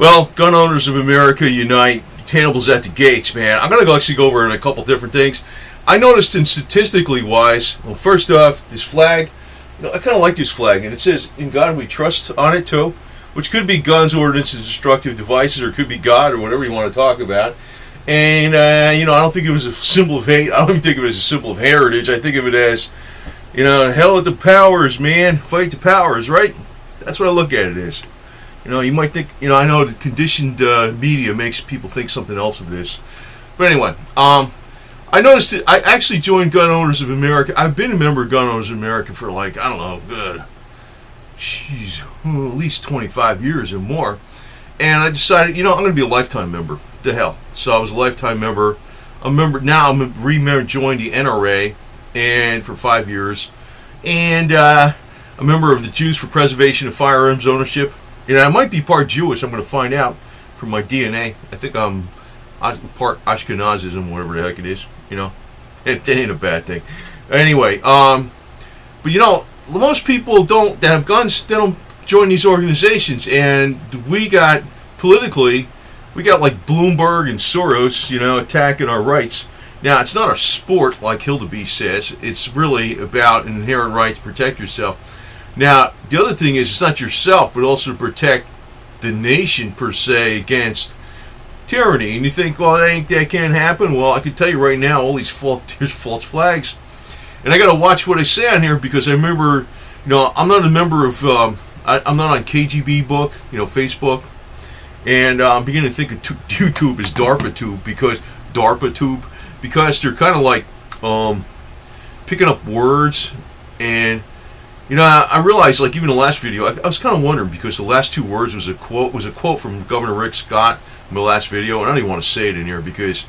Well, gun owners of America unite. Hannibal's at the gates, man. I'm going to actually go over in a couple different things. I noticed in statistically wise, well, first off, this flag, I kind of like this flag, and it says, "In God We Trust" on it too, which could be guns, ordinances, destructive devices, or it could be God, or whatever you want to talk about. And, I don't think it was a symbol of hate. I don't even think of it as a symbol of heritage. I think of it as, hell with the powers, man. Fight the powers, right? That's what I look at it as. You might think, I know the conditioned media makes people think something else of this. But anyway, I noticed I actually joined Gun Owners of America. I've been a member of Gun Owners of America for at least 25 years or more. And I decided, I'm going to be a lifetime member. The hell. So I was a lifetime member. I'm joined the NRA and for 5 years. And a member of the Jews for Preservation of Firearms Ownership. I might be part Jewish. I'm going to find out from my DNA. I think I'm part Ashkenazism, whatever the heck it is. It ain't a bad thing. Anyway, but most people that have guns, they don't join these organizations. And we got like Bloomberg and Soros, attacking our rights. Now, it's not a sport, like Hildeby says. It's really about an inherent right to protect yourself. Now, the other thing is, it's not yourself, but also to protect the nation, per se, against tyranny. And you think, well, that can't happen? Well, I can tell you right now, all these there's false flags. And I got to watch what I say on here, because I remember, I'm not a member of, I'm not on KGB book, Facebook. And I'm beginning to think of YouTube as DARPA tube, because they're kind of like picking up words. And I realized, like, even the last video, I was kind of wondering, because the last two words was a quote from Governor Rick Scott in the last video, and I don't even want to say it in here, because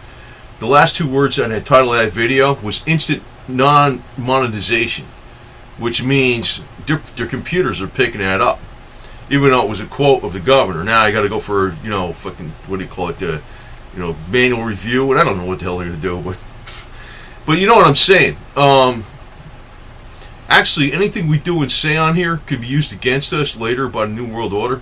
the last two words that I had titled that video was instant non-monetization, which means their computers are picking that up, even though it was a quote of the governor. Now I got to go for, fucking, what do you call it, manual review, and I don't know what the hell they're going to do, but you know what I'm saying. Actually, anything we do and say on here can be used against us later by the New World Order.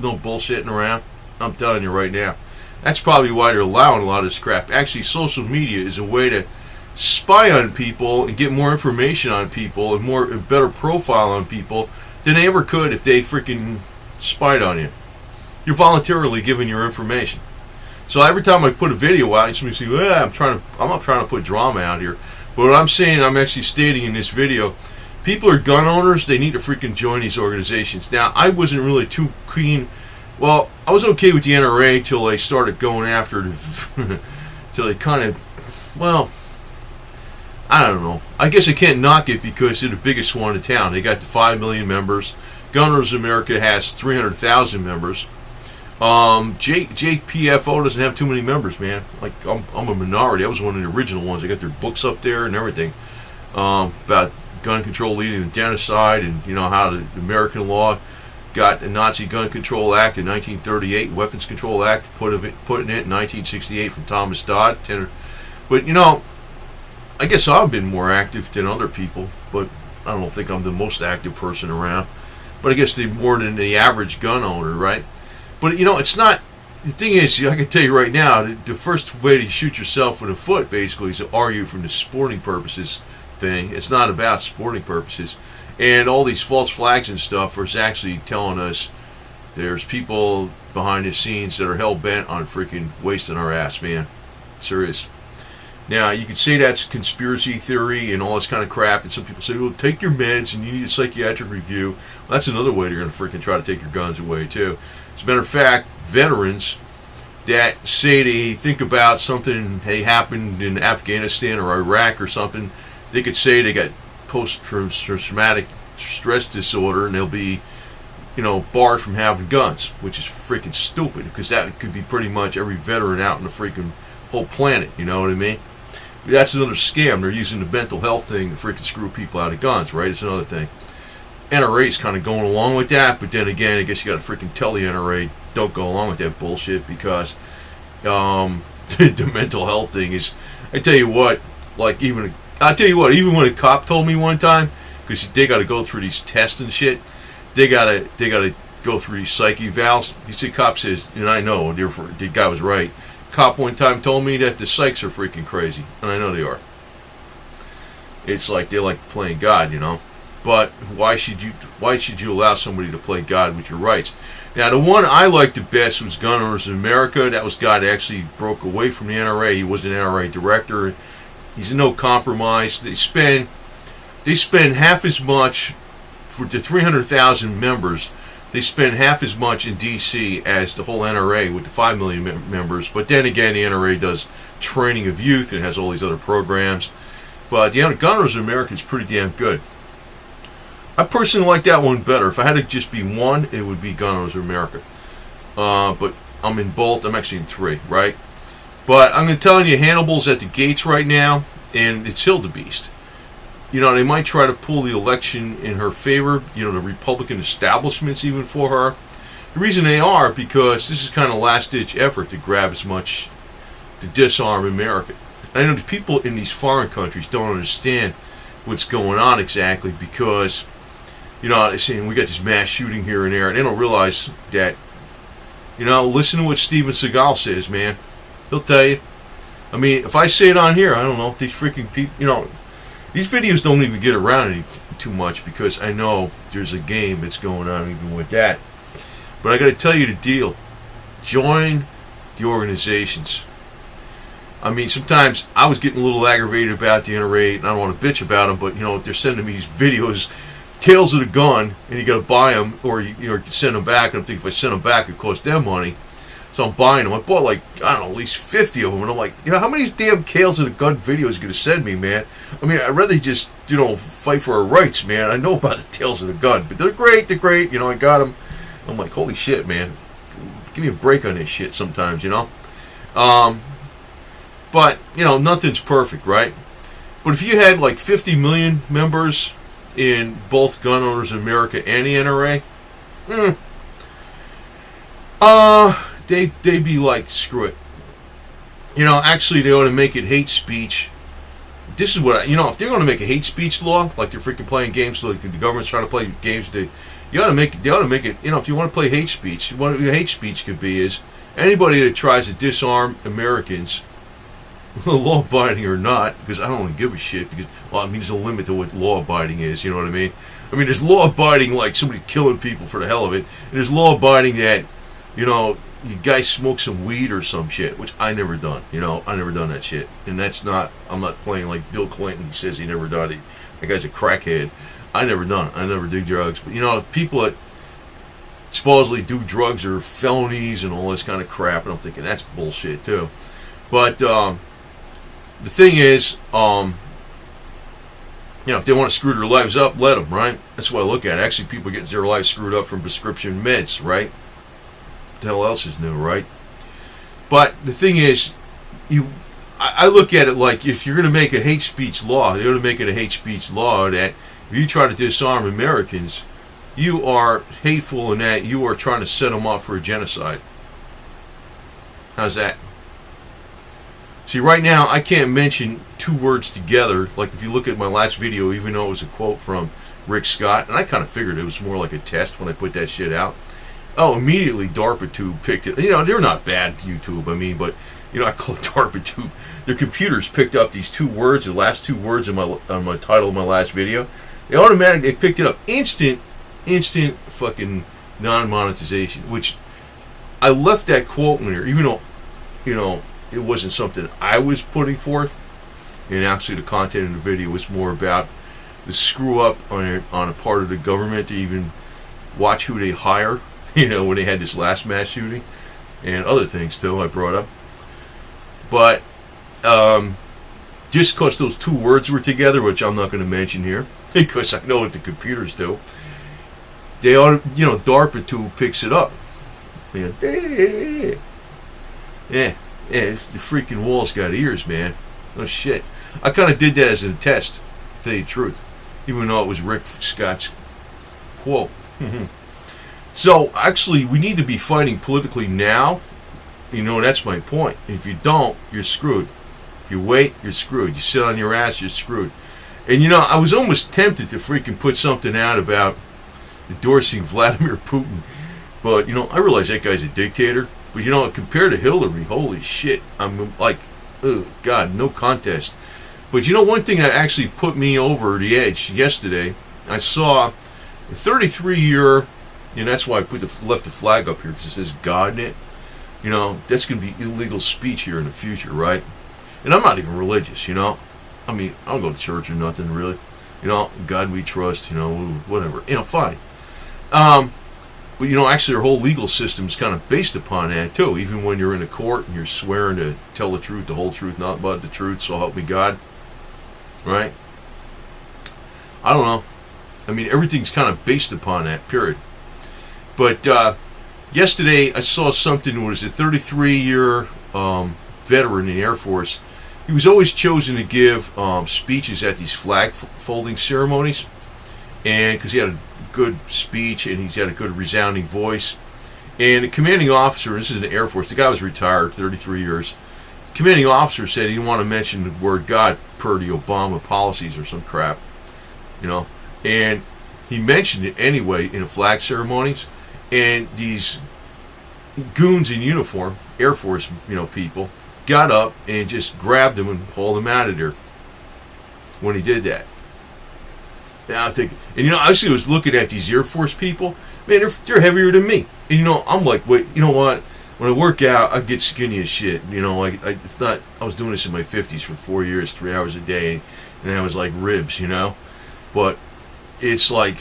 No bullshitting around. I'm telling you right now. That's probably why they're allowing a lot of this crap. Actually, social media is a way to spy on people and get more information on people and a better profile on people than they ever could if they freaking spied on you. You're voluntarily giving your information. So every time I put a video out, somebody say, "Well, I'm not trying to put drama out here." But what I'm saying, I'm actually stating in this video, people are gun owners. They need to freaking join these organizations. Now, I wasn't really too keen. Well, I was okay with the NRA till they started going after till they kind of, I don't know. I guess I can't knock it because they're the biggest one in town. They got the 5 million members. Gun Owners of America has 300,000 members. JPFO doesn't have too many members, man. Like, I'm a minority. I was one of the original ones. They got their books up there and everything about gun control leading to genocide, and how the American law got the Nazi Gun Control Act in 1938, Weapons Control Act put in it in 1968 from Thomas Dodd. But I guess I've been more active than other people, but I don't think I'm the most active person around. But I guess they're more than the average gun owner, right? But it's not. The thing is, I can tell you right now, the first way to shoot yourself in the foot basically is to argue from the sporting purposes thing. It's not about sporting purposes. And all these false flags and stuff are actually telling us there's people behind the scenes that are hell-bent on freaking wasting our ass, man. Serious. Now, you can say that's conspiracy theory and all this kind of crap, and some people say, well, take your meds and you need a psychiatric review. Well, that's another way they're going to freaking try to take your guns away, too. As a matter of fact, veterans that say they think about something that happened in Afghanistan or Iraq or something, they could say they got post-traumatic stress disorder and they'll be, barred from having guns, which is freaking stupid, because that could be pretty much every veteran out in the freaking whole planet, you know what I mean? That's another scam. They're using the mental health thing to freaking screw people out of guns, right? It's another thing. NRA's kind of going along with that, but then again, I guess you got to freaking tell the NRA, don't go along with that bullshit, because the mental health thing is, I tell you what, even when a cop told me one time, because they got to go through these tests and shit, they got to go through these psyche evals. You see, cop says, and I know, the guy was right. Cop one time told me that the psychs are freaking crazy, and I know they are. It's like they like playing God, you know. But why should you allow somebody to play God with your rights? Now, the one I liked the best was Gun Owners in America. That was a guy that actually broke away from the NRA. He was an NRA director. He's a no compromise. They spend half as much for the 300,000 members. They spend half as much in D.C. as the whole NRA with the 5 million members. But then again, the NRA does training of youth and has all these other programs. But the Gun Owners in America is pretty damn good. I personally like that one better. If I had to just be one, it would be Gun Owners of America. But I'm in both. I'm actually in 3, right? But I'm going to tell you, Hannibal's at the gates right now, and it's Hildebeest. You know, they might try to pull the election in her favor, you know, the Republican establishments even for her. The reason they are, because this is kind of a last-ditch effort to grab as much, to disarm America. And I know the people in these foreign countries don't understand what's going on exactly, because, you know, they're saying we got this mass shooting here and there, and they don't realize that, you know, listen to what Steven Seagal says, man. He'll tell you. I mean, if I say it on here, I don't know, these freaking people, you know, these videos don't even get around any too much, because I know there's a game that's going on even with that. But I got to tell you the deal. Join the organizations. I mean, sometimes I was getting a little aggravated about the NRA, and I don't want to bitch about them, but, you know, they're sending me these videos, tails of the gun, and you got to buy them, or you send them back, and I'm thinking if I send them back, it costs them money. So I'm buying them. I bought, like, I don't know, at least 50 of them, and I'm like, you know, how many damn tails of the gun videos are you going to send me, man? I mean, I'd rather just, you know, fight for our rights, man. I know about the tails of the gun, but they're great, you know, I got them. I'm like, holy shit, man. Give me a break on this shit sometimes, you know? But, you know, nothing's perfect, right? But if you had like 50 million members in both Gun Owners in America and the NRA, they'd be like, screw it. You know, actually, they ought to make it hate speech. This is what you know, if they're going to make a hate speech law, like they're freaking playing games, like the government's trying to play games, they ought to make it, you know, if you want to play hate speech, what hate speech could be is anybody that tries to disarm Americans, law-abiding or not, because I don't really give a shit, because, well, I mean, there's a limit to what law-abiding is, you know what I mean? I mean, there's law-abiding like somebody killing people for the hell of it, and there's law-abiding that, you know, you guys smoke some weed or some shit, which I never done, you know, I never done that shit, and that's not, I'm not playing like Bill Clinton says he never done it, that guy's a crackhead. I never done it, I never do drugs, but, you know, people that supposedly do drugs are felonies and all this kind of crap, and I'm thinking that's bullshit too, but, the thing is, you know, if they want to screw their lives up, let them, right? That's what I look at. Actually, people get their lives screwed up from prescription meds, right? What the hell else is new, right? But the thing is, I look at it like, if you're going to make a hate speech law, you're going to make it a hate speech law that if you try to disarm Americans, you are hateful in that you are trying to set them up for a genocide. How's that? See, right now, I can't mention two words together. Like, if you look at my last video, even though it was a quote from Rick Scott, and I kind of figured it was more like a test when I put that shit out. Oh, immediately DARPATube picked it. You know, they're not bad, YouTube, I mean, but, you know, I call it DARPATube. Their computers picked up these two words, the last two words on my title of my last video. They picked it up. Instant fucking non-monetization, which I left that quote in there, even though, you know, it wasn't something I was putting forth, and actually the content in the video was more about the screw up on a part of the government to even watch who they hire, you know, when they had this last mass shooting, and other things too I brought up. But just because those two words were together, which I'm not going to mention here, because I know what the computers do, they ought to, you know, DARPATube picks it up. You know, yeah. Yeah, the freaking wall's got ears, man. Oh, shit. I kind of did that as a test, to tell you the truth. Even though it was Rick Scott's quote. So, actually, we need to be fighting politically now. You know, that's my point. If you don't, you're screwed. If you wait, you're screwed. You sit on your ass, you're screwed. And, you know, I was almost tempted to freaking put something out about endorsing Vladimir Putin. But, I realize that guy's a dictator. But, compared to Hillary, holy shit. I'm like, oh, God, no contest. But, one thing that actually put me over the edge yesterday, I saw a 33-year, that's why I left the flag up here, because it says God in it. That's going to be illegal speech here in the future, right? And I'm not even religious, I mean, I don't go to church or nothing, really. God we trust, whatever. Fine. But, actually our whole legal system is kind of based upon that, too. Even when you're in a court and you're swearing to tell the truth, the whole truth, not but the truth, so help me God. Right? I don't know. I mean, everything's kind of based upon that, period. But yesterday I saw something, was a 33-year veteran in the Air Force. He was always chosen to give speeches at these flag folding ceremonies, and because he had a good speech and he had a good resounding voice. And the commanding officer, this is in the Air Force, the guy was retired, 33 years. The commanding officer said he didn't want to mention the word God per the Obama policies or some crap, And he mentioned it anyway in the flag ceremonies, and these goons in uniform, Air Force, people, got up and just grabbed him and hauled him out of there when he did that. Now I think, and I actually was looking at these Air Force people, man, they're heavier than me. And I'm like, wait, you know what? When I work out, I get skinny as shit. It's not. I was doing this in my 50s for 4 years, 3 hours a day, and I was like ribs, But it's like,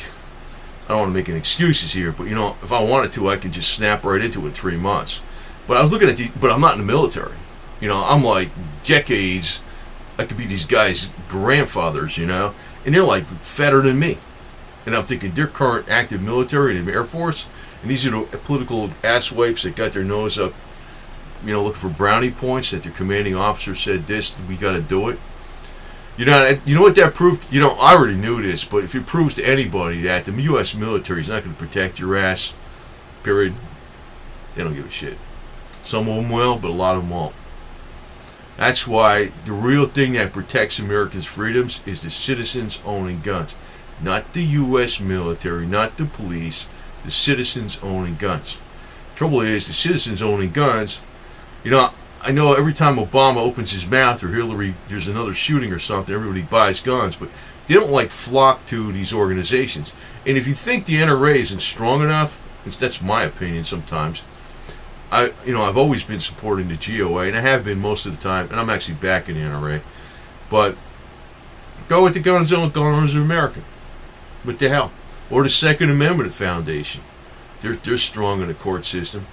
I don't want to make any excuses here, but if I wanted to, I could just snap right into it in 3 months. But I was looking at but I'm not in the military. I'm like decades. I could be these guys' grandfathers, and they're like fatter than me. And I'm thinking they're current active military in the Air Force, and these are the political asswipes that got their nose up, looking for brownie points. That their commanding officer said this, we got to do it. You know what that proved? I already knew this, but if it proves to anybody that the U.S. military is not going to protect your ass, period, they don't give a shit. Some of them will, but a lot of them won't. That's why the real thing that protects Americans' freedoms is the citizens owning guns. Not the U.S. military, not the police, the citizens owning guns. Trouble is, the citizens owning guns, I know every time Obama opens his mouth or Hillary, there's another shooting or something, everybody buys guns, but they don't flock to these organizations. And if you think the NRA isn't strong enough, that's my opinion sometimes, I've always been supporting the GOA, and I have been most of the time, and I'm actually backing the NRA. But go with the Guns Owners of America. What the hell? Or the Second Amendment Foundation. They're strong in the court system.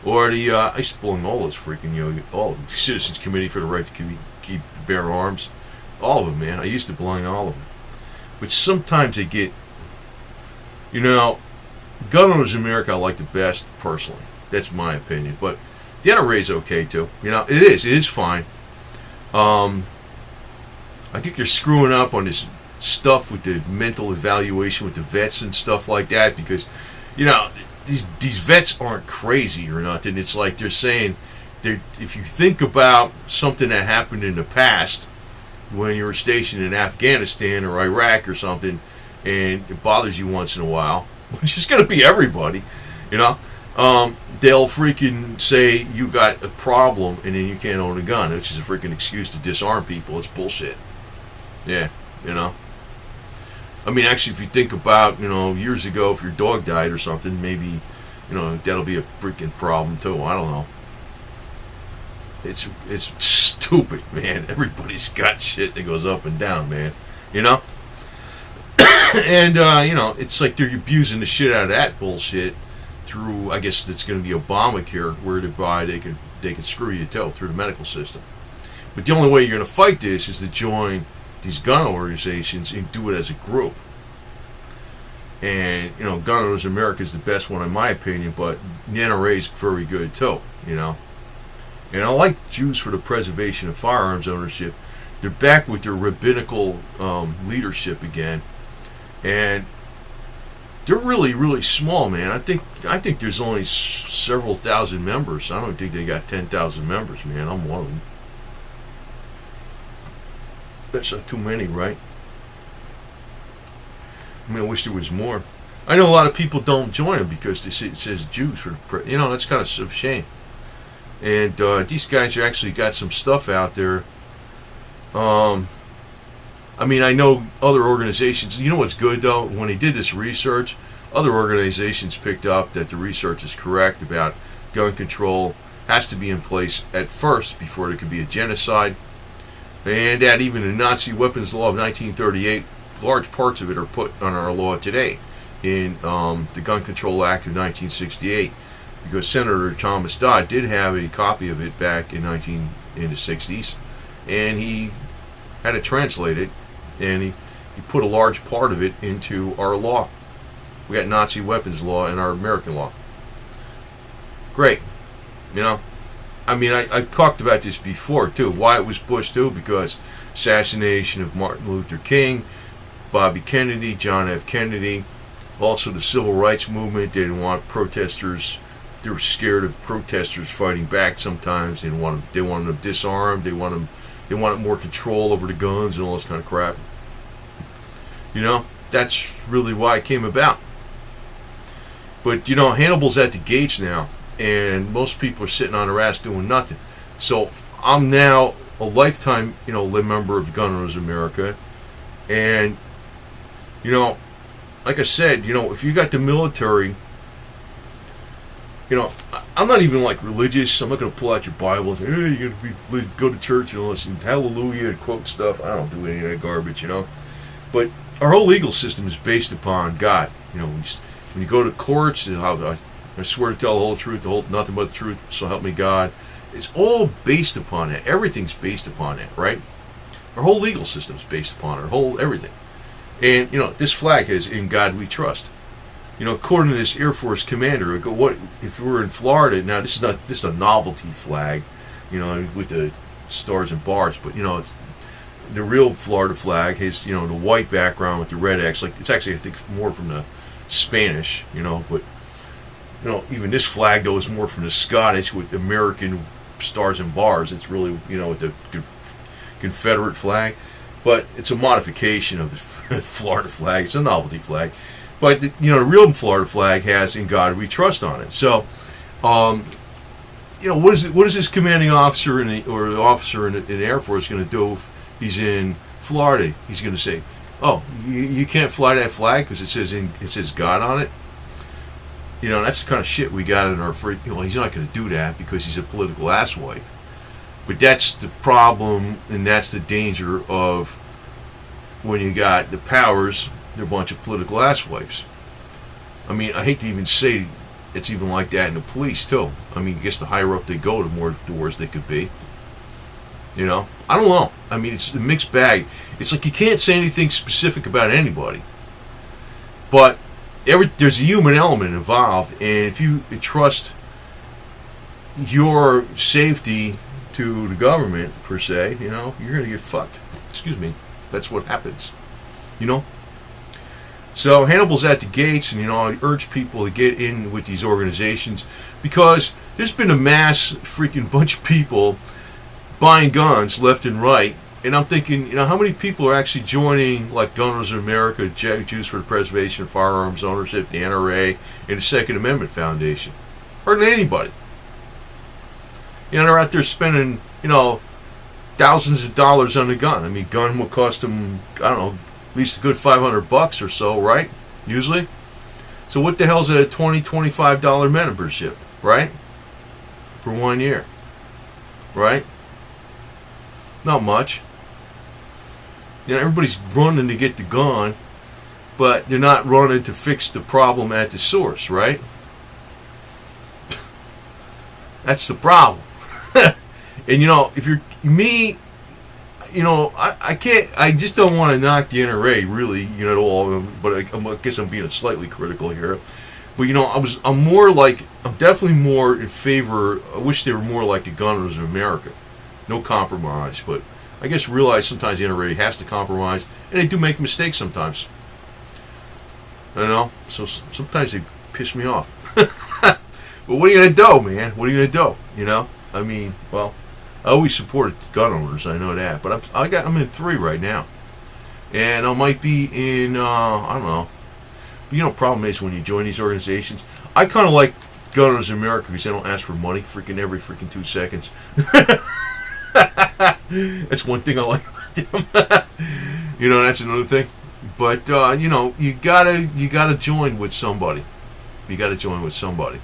Or the I used to belong all those freaking all of them. Citizens Committee for the Right to keep bear arms. All of them, man. I used to belong to all of them. But sometimes they get, Gun Owners of America I like the best personally. That's my opinion. But the NRA is okay too. It is fine. I think they're screwing up on this stuff with the mental evaluation with the vets and stuff like that, because these vets aren't crazy or nothing. It's like they're saying if you think about something that happened in the past when you were stationed in Afghanistan or Iraq or something, and it bothers you once in a while, which is going to be everybody, they'll freaking say you got a problem and then you can't own a gun, which is a freaking excuse to disarm people. It's bullshit. Yeah, I mean, actually, if you think about, years ago, if your dog died or something, maybe, that'll be a freaking problem too. I don't know. It's stupid, man. Everybody's got shit that goes up and down, man. And, it's like they're abusing the shit out of that bullshit through, I guess it's going to be Obamacare, whereby they can screw you too through the medical system. But the only way you're going to fight this is to join these gun organizations and do it as a group. And, Gun Owners of America is the best one in my opinion, but the NRA is very good too, And I like Jews for the Preservation of Firearms Ownership. They're back with their rabbinical leadership again. And they're really, really small, man. I think there's only several thousand members. I don't think they got 10,000 members, man. I'm one of them. That's not too many, right? I mean, I wish there was more. I know a lot of people don't join them because it says Jews for that's kind of a shame. And these guys are actually got some stuff out there. I mean, I know other organizations. You know what's good though? When they did this research, other organizations picked up that the research is correct about gun control has to be in place at first before there could be a genocide, and that even the Nazi weapons law of 1938, large parts of it are put on our law today in the Gun Control Act of 1968, because Senator Thomas Dodd did have a copy of it back in the 60s, and he had it translated, and he put a large part of it into our law. We got Nazi weapons law in our American law. Great. I mean, I talked about this before too. Why it was pushed too? Because assassination of Martin Luther King, Bobby Kennedy, John F. Kennedy, also the civil rights movement. They didn't want protesters. They were scared of protesters fighting back. Sometimes they wanted them disarmed. They wanted more control over the guns and all this kind of crap. That's really why it came about. But Hannibal's at the gates now, and most people are sitting on their ass doing nothing. So I'm now a lifetime, member of Gun Owners America, and like I said, if you got the military, I'm not even like religious. I'm not going to pull out your Bible and say, hey, you got to go to church and listen hallelujah and quote stuff. I don't do any of that garbage, But our whole legal system is based upon God. When you go to courts, I swear to tell the whole truth, nothing but the truth, so help me God. It's all based upon that. Everything's based upon that, right? Our whole legal system is based upon it. Our whole everything. And this flag is "In God We Trust." According to this Air Force commander, what if we were in Florida? Now this is a novelty flag, with the stars and bars, but it's the real Florida flag has the white background with the red X. Like it's actually I think more from the Spanish, but even this flag though is more from the Scottish with American stars and bars. It's really with the Confederate flag, but it's a modification of the Florida flag. It's a novelty flag, but the real Florida flag has "In God We Trust" on it. So, what is this commanding officer or the officer in the Air Force going to do if he's in Florida? He's going to say, "Oh, you can't fly that flag because it says God on it." That's the kind of shit we got in our free. He's not going to do that because he's a political asswipe. But that's the problem, and that's the danger of when you got the powers. They're a bunch of political asswipes. I mean, I hate to even say it's even like that in the police too. I mean, I guess the higher up they go, the worse they could be. I don't know. I mean, it's a mixed bag. It's like you can't say anything specific about anybody. But there's a human element involved, and if you trust your safety to the government, per se, you're going to get fucked. Excuse me. That's what happens. So Hannibal's at the gates, and I urge people to get in with these organizations because there's been a mass freaking bunch of people buying guns left and right, and I'm thinking, how many people are actually joining like Gun Owners of America, Jews for the Preservation of Firearms Ownership, the NRA, and the Second Amendment Foundation? Hardly anybody. They're out there spending, thousands of dollars on a gun. I mean, gun will cost them, I don't know, at least a good $500 or so, right? Usually. So what the hell's a $20-$25 membership, right? For 1 year, right? Not much. Everybody's running to get the gun, but they're not running to fix the problem at the source, right? That's the problem. And if you're me, I can't. I just don't want to knock the NRA really, at all. But I guess I'm being slightly critical here. But I'm definitely more in favor. I wish they were more like the Gun Owners of America, no compromise. But I guess realize sometimes the NRA has to compromise, and they do make mistakes sometimes. So sometimes they piss me off. But what are you gonna do, man? What are you gonna do? I mean, well, I always supported gun owners. I know that, but I'm in 3 right now, and I might be in I don't know. But you know, problem is when you join these organizations, I kind of like Gun Owners America because they don't ask for money every 2 seconds. That's one thing I like about them. You know, that's another thing. But you know, you gotta join with somebody. You gotta join with somebody.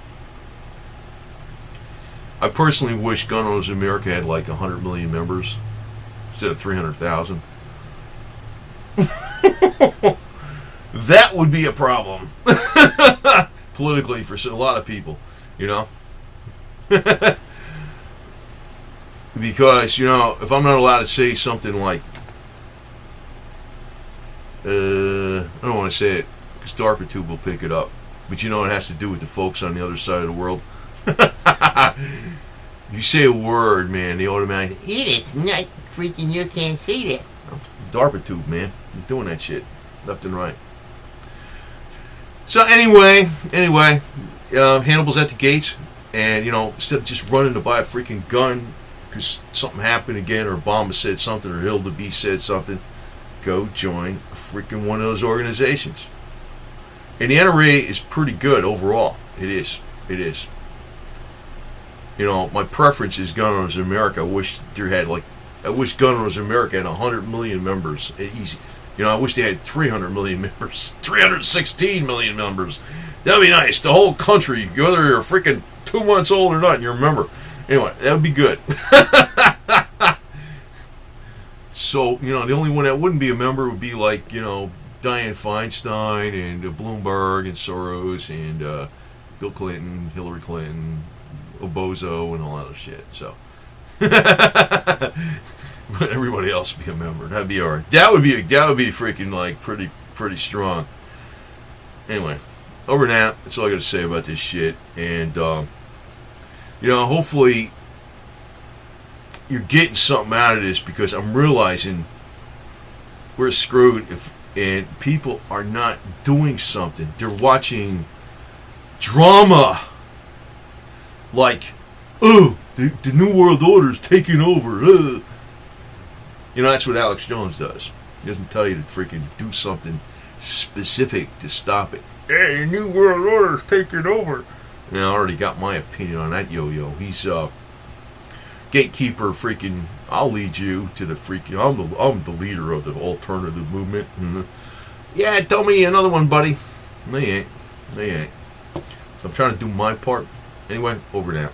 I personally wish Gun Owners America had like 100 million members instead of 300,000. That would be a problem politically for a lot of people, you know. Because, you know, if I'm not allowed to say something like, I don't want to say it because DARPATube will pick it up, but you know it has to do with the folks on the other side of the world. You say a word, man, they automatically, It is not freaking, you can't see that. DARPATube, man, they're doing that shit left and right. So anyway, Hannibal's at the gates, and you know, instead of just running to buy a freaking gun because something happened again, or Obama said something, or Hilda B said something, go join a freaking one of those organizations. And the NRA is pretty good overall. It is. You know, my preference is Gun Owners America. I wish Gun Owners America had 100 million members. Easy. You know, I wish they had 300 million members. 316 million members. That'd be nice. The whole country, whether you're freaking 2 months old or not, and you're a member. Anyway, that would be good. So, you know, the only one that wouldn't be a member would be like, you know, Dianne Feinstein and Bloomberg and Soros and Bill Clinton, Hillary Clinton, Obozo, and all that other shit. So, but everybody else would be a member. That'd be alright. That would be freaking like pretty strong. Anyway, over that. That's all I got to say about this shit. And you know, hopefully you're getting something out of this, because I'm realizing we're screwed and people are not doing something. They're watching drama. Like, oh, the New World Order is taking over. You know, that's what Alex Jones does. He doesn't tell you to freaking do something specific to stop it. Hey, the New World Order is taking over. You know, I already got my opinion on that yo-yo. He's gatekeeper freaking, I'll lead you to the freaking, I'm the leader of the alternative movement. Mm-hmm. Yeah, tell me another one, buddy. They ain't. So I'm trying to do my part. Anyway, over now.